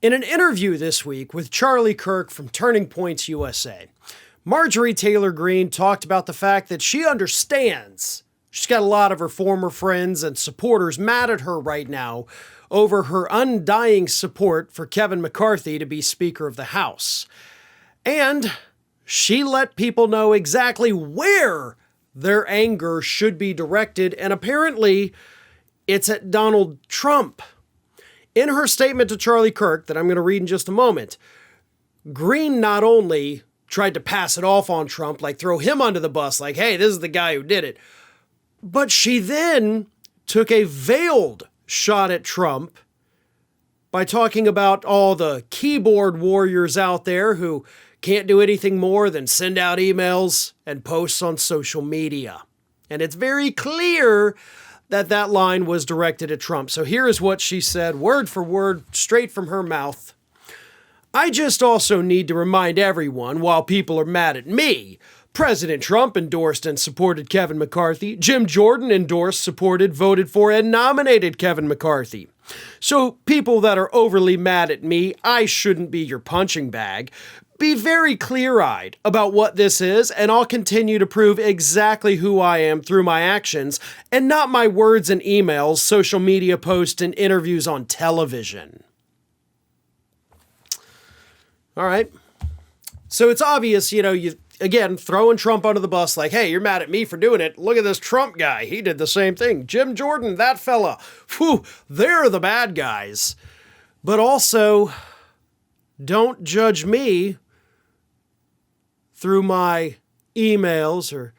In an interview this week with Charlie Kirk from Turning Points USA, Marjorie Taylor Greene talked about the fact that she understands she's got a lot of her former friends and supporters mad at her right now over her undying support for Kevin McCarthy to be Speaker of the House. And she let people know exactly where their anger should be directed, and apparently it's at Donald Trump. In her statement to Charlie Kirk, that I'm going to read in just a moment, Greene not only tried to pass it off on Trump, like throw him under the bus, like, hey, this is the guy who did it, but she then took a veiled shot at Trump by talking about all the keyboard warriors out there who can't do anything more than send out emails and posts on social media. And it's very clear that that line was directed at Trump. So here is what she said, word for word, straight from her mouth. I just also need to remind everyone, while people are mad at me, President Trump endorsed and supported Kevin McCarthy. Jim Jordan endorsed, supported, voted for, and nominated Kevin McCarthy. So people that are overly mad at me, I shouldn't be your punching bag. Be very clear-eyed about what this is, and I'll continue to prove exactly who I am through my actions, and not my words and emails, social media posts, and interviews on television. All right. So it's obvious, again, throwing Trump under the bus like, hey, you're mad at me for doing it. Look at this Trump guy. He did the same thing. Jim Jordan, that fella. Whew, they're the bad guys. But also, don't judge me through my emails or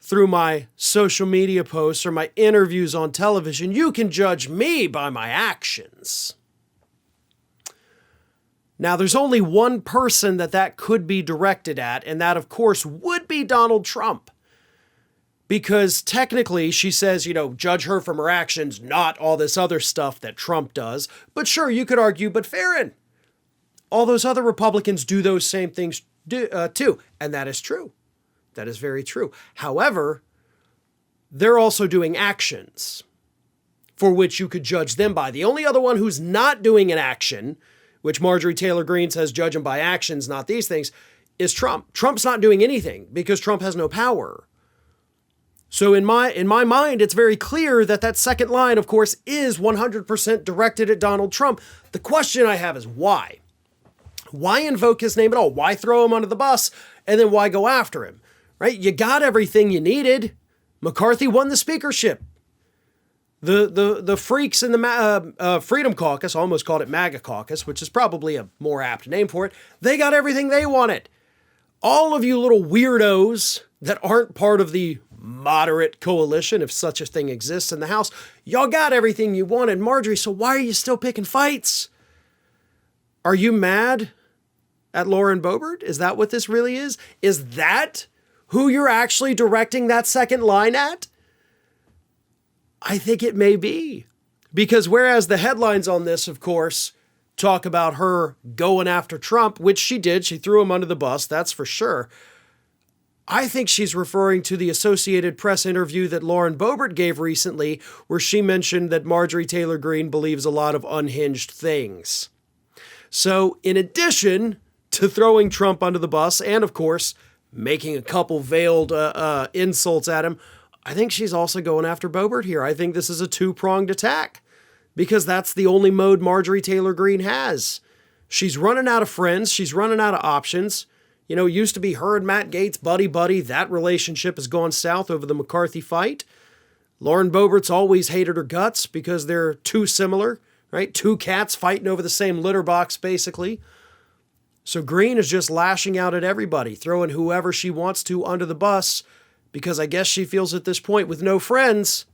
through my social media posts or my interviews on television. You can judge me by my actions. Now, there's only one person that could be directed at, and that, of course, would be Donald Trump. Because technically, she says, judge her from her actions, not all this other stuff that Trump does. But sure, you could argue, but Farron, all those other Republicans do those same things too. And that is true. That is very true. However, they're also doing actions for which you could judge them by. The only other one who's not doing an action, which Marjorie Taylor Greene says judge him by actions, not these things, is Trump. Trump's not doing anything because Trump has no power. So in my mind, it's very clear that second line, of course, is 100% directed at Donald Trump. The question I have is why? Why invoke his name at all? Why throw him under the bus? And then why go after him? Right? You got everything you needed. McCarthy won the speakership. The freaks in the Freedom Caucus, almost called it MAGA Caucus, which is probably a more apt name for it, they got everything they wanted. All of you little weirdos that aren't part of the moderate coalition, if such a thing exists in the House, y'all got everything you wanted, Marjorie, so why are you still picking fights? Are you mad at Lauren Boebert? Is that what this really is? Is that who you're actually directing that second line at? I think it may be. Because whereas the headlines on this, of course, talk about her going after Trump, which she did, she threw him under the bus, that's for sure. I think she's referring to the Associated Press interview that Lauren Boebert gave recently, where she mentioned that Marjorie Taylor Greene believes a lot of unhinged things. So in addition to throwing Trump under the bus and, of course, making a couple veiled insults at him, I think she's also going after Boebert here. I think this is a two-pronged attack because that's the only mode Marjorie Taylor Greene has. She's running out of friends. She's running out of options. It used to be her and Matt Gaetz, buddy-buddy. That relationship has gone south over the McCarthy fight. Lauren Boebert's always hated her guts because they're too similar. Right? Two cats fighting over the same litter box, basically. So Greene is just lashing out at everybody, throwing whoever she wants to under the bus, because I guess she feels at this point, with no friends,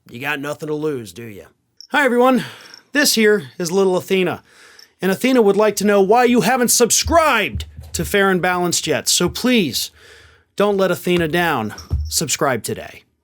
you got nothing to lose, do you? Hi, everyone. This here is little Athena. And Athena would like to know why you haven't subscribed to Fair and Balanced yet. So please, don't let Athena down. Subscribe today.